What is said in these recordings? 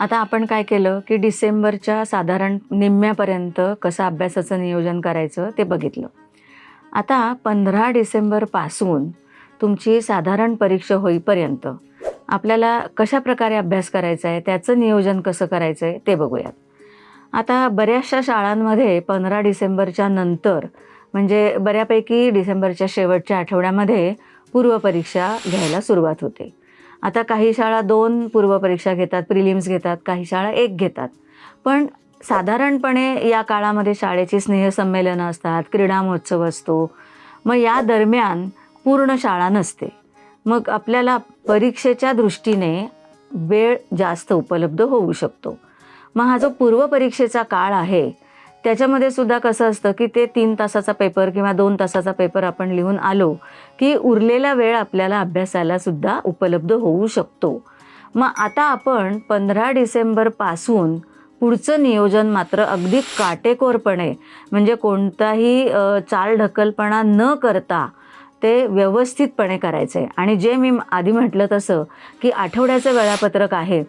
आता आपण काय केलं, की डिसेंबरच्या साधारण निम्म्यापर्यंत कसं अभ्यासाचं नियोजन करायचं ते बघितलं. आता 15 डिसेंबरपासून तुमची साधारण परीक्षा होईपर्यंत आपल्याला कशाप्रकारे अभ्यास करायचा आहे, त्याचं नियोजन कसं करायचं आहे ते बघूयात. आता बऱ्याचशा शाळांमध्ये 15 डिसेंबरच्या नंतर म्हणजे बऱ्यापैकी डिसेंबरच्या शेवटच्या आठवड्यामध्ये पूर्वपरीक्षा घ्यायला सुरुवात होते. आता काही शाळा 2 पूर्वपरीक्षा घेतात, प्रिलिम्स घेतात, काही शाळा 1 घेतात. पण साधारणपणे या काळामध्ये शाळेची स्नेहसंमेलनं असतात, क्रीडा महोत्सव असतो. मग या दरम्यान पूर्ण शाळा नसते. मग आपल्याला परीक्षेच्या दृष्टीने वेळ जास्त उपलब्ध होऊ शकतो. मग हा जो पूर्वपरीक्षेचा काळ आहे, त्याच्यामध्ये सुद्धा कसं असतं, की ते 3 तासाचा पेपर किंवा 2 तासाचा पेपर आपण लिहून आलो, की उरलेला वेळ आपल्याला अभ्यासाला सुद्धा उपलब्ध होऊ शकतो. मग आता आपण 15 डिसेंबरपासून पुढचं नियोजन मात्र अगदी काटेकोरपणे म्हणजे कोणताही चालढकलपणा न करता ते व्यवस्थितपणे करायचं आहे. आणि जे मी आधी म्हटलं तसं, की आठवड्याचं वेळापत्रक आहे,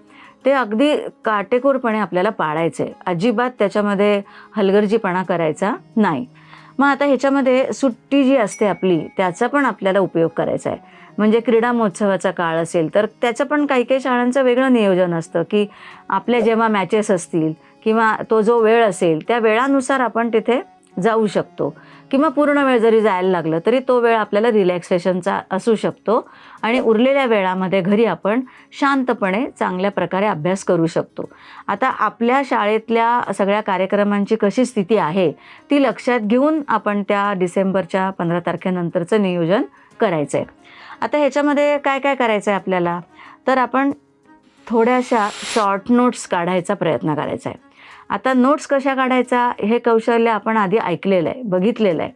ते अगदी काटेकोरपणे आपल्याला पाळायचं आहे. अजिबात त्याच्यामध्ये हलगर्जीपणा करायचा नाही. मग आता ह्याच्यामध्ये सुट्टी जी असते आपली, त्याचा पण आपल्याला उपयोग करायचा आहे. म्हणजे क्रीडा महोत्सवाचा काळ असेल, तर त्याचं पण काही-काही शाळांचं वेगळं नियोजन असतं, की आपल्या जेव्हा मॅचेस असतील किंवा तो जो वेळ असेल, त्या वेळानुसार आपण तिथे जाऊ शकतो किंवा पूर्ण वेळ जरी जायला लागलं, तरी तो वेळ आपल्याला रिलॅक्सेशनचा असू शकतो आणि उरलेल्या वेळामध्ये घरी आपण शांतपणे चांगल्या प्रकारे अभ्यास करू शकतो. आता आपल्या शाळेतल्या सगळ्या कार्यक्रमांची कशी स्थिती आहे, ती लक्षात घेऊन आपण त्या डिसेंबरच्या 15 तारखेनंतरचं नियोजन करायचं आहे. आता ह्याच्यामध्ये काय काय करायचं आहे आपल्याला, तर आपण थोड्याशा शॉर्ट नोट्स काढायचा प्रयत्न करायचा आहे. आता नोट्स कशा काढायचा हे कौशल्य आपण आधी ऐकलेलं आहे, बघितलेलं आहे.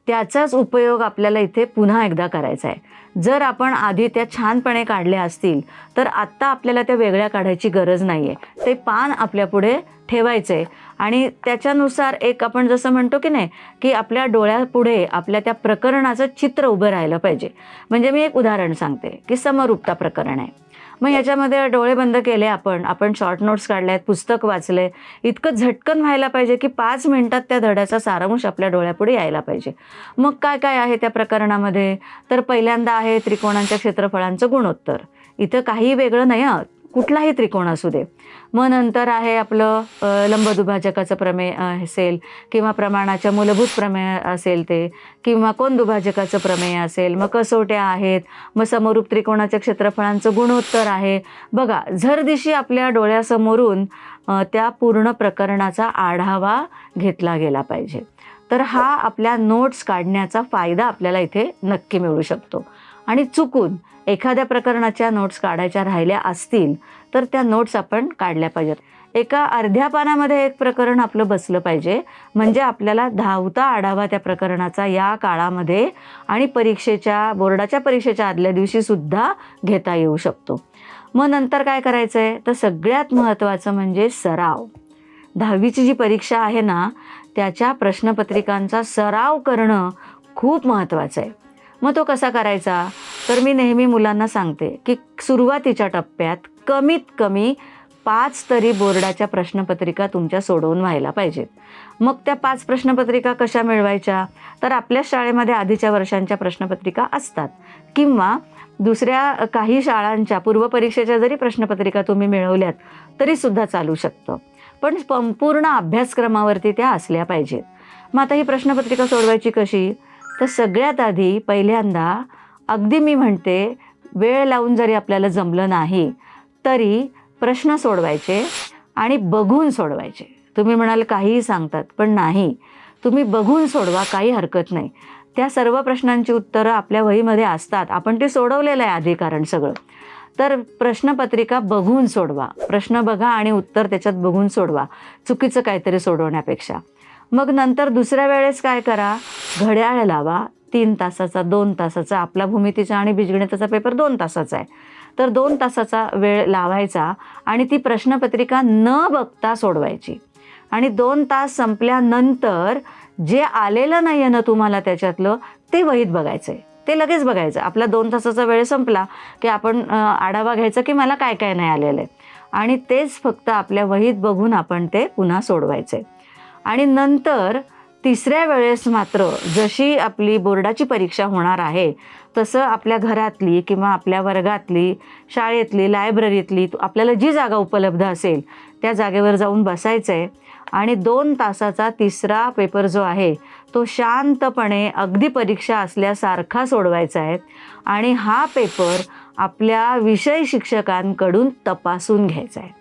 त्याचाच उपयोग आपल्याला इथे पुन्हा एकदा करायचा आहे. जर आपण आधी त्या छानपणे काढल्या असतील, तर आत्ता आपल्याला त्या वेगळ्या काढायची गरज नाही आहे. ते पान आपल्यापुढे ठेवायचं आहे आणि त्याच्यानुसार एक आपण जसं म्हणतो की नाही, की आपल्या डोळ्यापुढे आपल्या त्या प्रकरणाचं चित्र उभं राहिलं पाहिजे. म्हणजे मी एक उदाहरण सांगते, की समरूपता प्रकरण आहे. मग याच्यामध्ये डोळे बंद केले आपण शॉर्ट नोट्स काढल्या आहेत, पुस्तक वाचले, इतकं झटकन व्हायला पाहिजे की 5 मिनिटात त्या धड्याचा सारांश आपल्या डोळ्यापुढे यायला पाहिजे. मग काय काय आहे त्या प्रकरणामध्ये, तर पहिल्यांदा आहे त्रिकोणांच्या क्षेत्रफळांचं गुणोत्तर. इथं काही वेगळं नाही हं, कुठलाही त्रिकोण असू दे. मग नंतर आहे आपलं लंबदुभाजकाचं प्रमेय असेल किंवा प्रमाणाच्या मूलभूत प्रमेय असेल ते, किंवा कोनदुभाजकाचं प्रमेय असेल. मग कसोट्या आहेत, मग समरूप त्रिकोणाच्या क्षेत्रफळांचं गुणोत्तर आहे. बघा, झरदिशी आपल्या डोळ्यासमोरून त्या पूर्ण प्रकरणाचा आढावा घेतला गेला पाहिजे. तर हा आपल्या नोट्स काढण्याचा फायदा आपल्याला इथे नक्की मिळू शकतो. आणि चुकून एखाद्या प्रकरणाच्या नोट्स काढायच्या राहिल्या असतील, तर त्या नोट्स आपण काढल्या पाहिजेत. एका अर्ध्या पानामध्ये एक प्रकरण आपलं बसलं पाहिजे, म्हणजे आपल्याला धावता आढावा त्या प्रकरणाचा या काळामध्ये आणि बोर्डाच्या परीक्षेच्या आदल्या दिवशी सुद्धा घेता येऊ शकतो. मग नंतर काय करायचं आहे, तर सगळ्यात महत्त्वाचं म्हणजे सराव. 10वीची जी परीक्षा आहे ना, त्याच्या प्रश्नपत्रिकांचा सराव करणं खूप महत्त्वाचं आहे. मग तो कसा करायचा, तर मी नेहमी मुलांना सांगते, की सुरुवातीच्या टप्प्यात कमीत कमी 5 तरी बोर्डाच्या प्रश्नपत्रिका तुमच्या सोडवून व्हायला पाहिजेत. मग त्या 5 प्रश्नपत्रिका कशा मिळवायच्या, तर आपल्या शाळेमध्ये आधीच्या वर्षांच्या प्रश्नपत्रिका असतात किंवा दुसऱ्या काही शाळांच्या पूर्वपरीक्षेच्या जरी प्रश्नपत्रिका तुम्ही मिळवल्यात तरी सुद्धा चालू शकतं. पण संपूर्ण अभ्यासक्रमावरती त्या असल्या पाहिजेत. मग आता ही प्रश्नपत्रिका सोडवायची कशी, तर सगळ्यात आधी पहिल्यांदा अगदी मी म्हणते, वेळ लावून जरी आपल्याला जमलं नाही तरी प्रश्न सोडवायचे आणि बघून सोडवायचे. तुम्ही म्हणाल काहीही सांगतात, पण नाही, तुम्ही बघून सोडवा, काही हरकत नाही. त्या सर्व प्रश्नांची उत्तरं आपल्या वहीमध्ये असतात, आपण ते सोडवलेलं आहे आधी कारण सगळं. तर प्रश्नपत्रिका बघून सोडवा, प्रश्न बघा आणि उत्तर त्याच्यात बघून सोडवा, चुकीचं काहीतरी सोडवण्यापेक्षा. मग नंतर दुसऱ्या वेळेस काय करा, घड्याळ लावा. 3 तासाचा, 2 तासाचा, आपला भूमितीचा आणि बीजगणिताचा पेपर 2 तासाचा आहे, तर 2 तासाचा वेळ लावायचा आणि ती प्रश्नपत्रिका न बघता सोडवायची. आणि 2 तास संपल्यानंतर जे आलेलं नाही आहे ना तुम्हाला त्याच्यातलं, ते वहीत बघायचं आहे, ते लगेच बघायचं. आपला 2 तासाचा वेळ संपला की आपण आढावा घ्यायचा की मला काय काय नाही आलेलं आहे. आणि तेच फक्त आपल्या वहीत बघून आपण ते पुन्हा सोडवायचे. आणि नंतर तिसऱ्या वेळेस मात्र जशी आपली बोर्डाची परीक्षा होणार आहे तसं आपल्या घरातली किंवा आपल्या वर्गातली, शाळेतली, लायब्ररीतली आपल्याला जी जागा उपलब्ध असेल त्या जागेवर जाऊन बसायचं आहे आणि 2 तासाचा तिसरा पेपर जो आहे तो शांतपणे अगदी परीक्षा असल्यासारखा सोडवायचा आहे. आणि हा पेपर आपल्या विषय शिक्षकांकडून तपासून घ्यायचा आहे.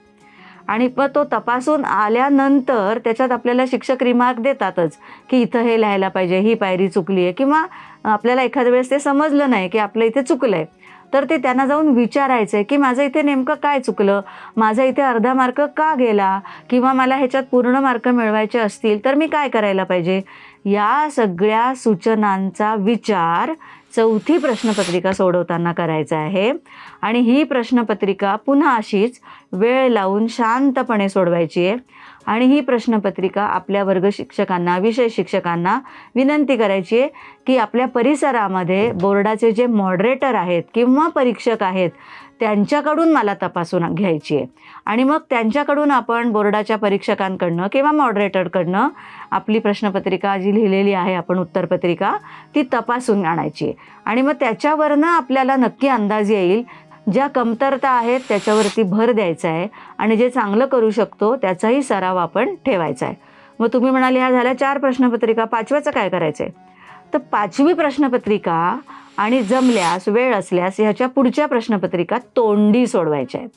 आणि मग तो तपासून आल्यानंतर त्याच्यात आपल्याला शिक्षक रिमार्क देतातच की इथं हे लिहायला पाहिजे, ही पायरी चुकली आहे, किंवा आपल्याला एखाद्या वेळेस ते समजलं नाही की आपलं इथे चुकलं आहे, तर ते त्यांना जाऊन विचारायचं आहे की माझं इथे नेमकं काय चुकलं, माझा इथे अर्धा मार्क का गेला, किंवा मला ह्याच्यात पूर्ण मार्क मिळवायचे असतील तर मी काय करायला पाहिजे. या सगळ्या सूचनांचा विचार चौथी प्रश्नपत्रिका सोडवताना करायचा आहे. आणि ही प्रश्नपत्रिका पुन्हा अशीच वेळ लावून शांतपणे सोडवायची आहे. आणि ही प्रश्नपत्रिका आपल्या वर्ग शिक्षकांना, विषय शिक्षकांना विनंती करायची आहे की आपल्या परिसरामध्ये बोर्डाचे जे मॉडरेटर आहेत किंवा परीक्षक आहेत त्यांच्याकडून मला तपासून घ्यायची आहे. आणि मग त्यांच्याकडून आपण बोर्डाच्या परीक्षकांकडनं किंवा मॉडरेटरकडनं आपली प्रश्नपत्रिका जी लिहिलेली आहे आपण उत्तरपत्रिका ती तपासून आणायची आहे. आणि मग त्याच्यावरनं आपल्याला नक्की अंदाज येईल. ज्या कमतरता आहेत त्याच्यावरती भर द्यायचा आहे आणि जे चांगलं करू शकतो त्याचाही सराव आपण ठेवायचा आहे. मग तुम्ही म्हणाले ह्या झाल्या 4 प्रश्नपत्रिका, 5व्याचं काय करायचं आहे. तर 5वी प्रश्नपत्रिका आणि जमल्यास वेळ असल्यास ह्याच्या पुढच्या प्रश्नपत्रिका तोंडी सोडवायच्या आहेत.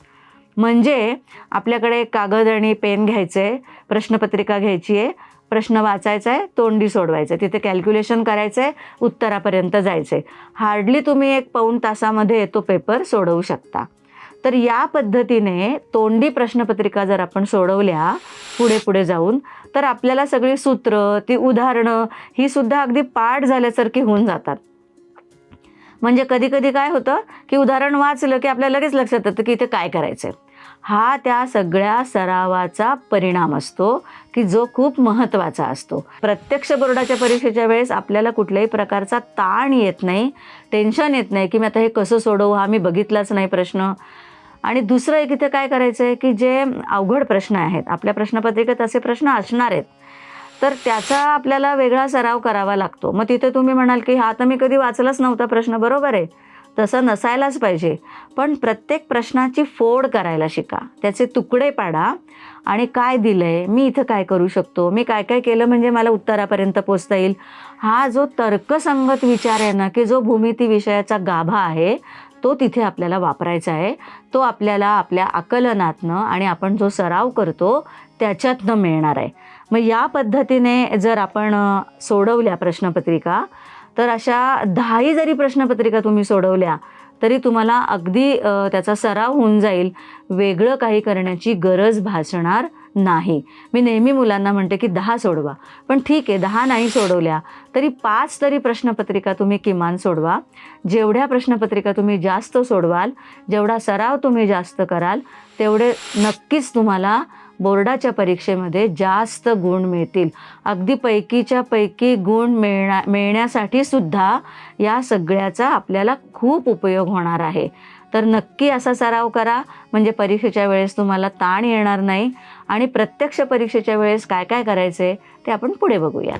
म्हणजे आपल्याकडे कागद आणि पेन घ्यायचे, प्रश्नपत्रिका घ्यायची आहे, प्रश्न वाचायचा आहे, तोंडी सोडवायचं आहे, तिथे कॅल्क्युलेशन करायचं आहे, उत्तरापर्यंत जायचं आहे. हार्डली तुम्ही 1 पाऊण तासामध्ये तो पेपर सोडवू शकता. तर या पद्धतीने तोंडी प्रश्नपत्रिका जर आपण सोडवल्या पुढे पुढे जाऊन तर आपल्याला सगळी सूत्र, ती उदाहरणं ही सुद्धा अगदी पाठ झाल्यासारखी होऊन जातात. म्हणजे कधी कधी काय होतं की उदाहरण वाचलं की आपल्याला लगेच लक्षात येतं की इथे काय करायचं आहे. हा त्या सगळ्या सरावाचा परिणाम असतो की जो खूप महत्त्वाचा असतो. प्रत्यक्ष बोर्डाच्या परीक्षेच्या वेळेस आपल्याला कुठल्याही प्रकारचा ताण येत नाही, टेन्शन येत नाही की मी आता हे कसं सोडवू, हा मी बघितलाच नाही प्रश्न. आणि दुसरं एक इथे काय करायचं आहे की जे अवघड प्रश्न आहेत, आपल्या प्रश्नपत्रिकेत असे प्रश्न असणार आहेत, तर त्याचा आपल्याला वेगळा सराव करावा लागतो. मग तिथे तुम्ही म्हणाल की हा तर मी कधी वाचलाच नव्हता प्रश्न, बरोबर आहे, तसं नसायलाच पाहिजे. पण प्रत्येक प्रश्नाची फोड करायला शिका, त्याचे तुकडे पाडा आणि काय दिलं आहे, मी इथं काय करू शकतो, मी काय काय केलं म्हणजे मला उत्तरापर्यंत पोचता येईल. हा जो तर्कसंगत विचार आहे ना, की जो भूमिती विषयाचा गाभा आहे तो तिथे आपल्याला वापरायचा आहे. तो आपल्याला आपल्या आकलनातनं आणि आपण जो सराव करतो त्याच्यातनं मिळणार आहे. मग या पद्धतीने जर आपण सोडवल्या प्रश्नपत्रिका तर अशा 10ही जरी प्रश्नपत्रिका तुम्ही सोडवल्या तरी तुम्हाला अगदी त्याचा सराव होऊन जाईल. वेगळं काही करण्याची गरज भासणार नाही. मी नेहमी मुलांना म्हणते की 10 सोडवा, पण ठीक आहे 10 नाही सोडवल्या तरी 5 तरी प्रश्नपत्रिका तुम्ही किमान सोडवा. जेवढ्या प्रश्नपत्रिका तुम्ही जास्त सोडवाल, जेवढा सराव तुम्ही जास्त कराल, तेवढे नक्कीच तुम्हाला बोर्डाच्या परीक्षेमध्ये जास्त गुण मिळतील. अगदी पैकीच्या पैकी गुण मिळण्यासाठी सुद्धा या सगळ्याचा आपल्याला खूप उपयोग होणार आहे. तर नक्की असा सराव करा, म्हणजे परीक्षेच्या वेळेस तुम्हाला ताण येणार नाही. आणि प्रत्यक्ष परीक्षेच्या वेळेस काय काय करायचे ते आपण पुढे बघूयात.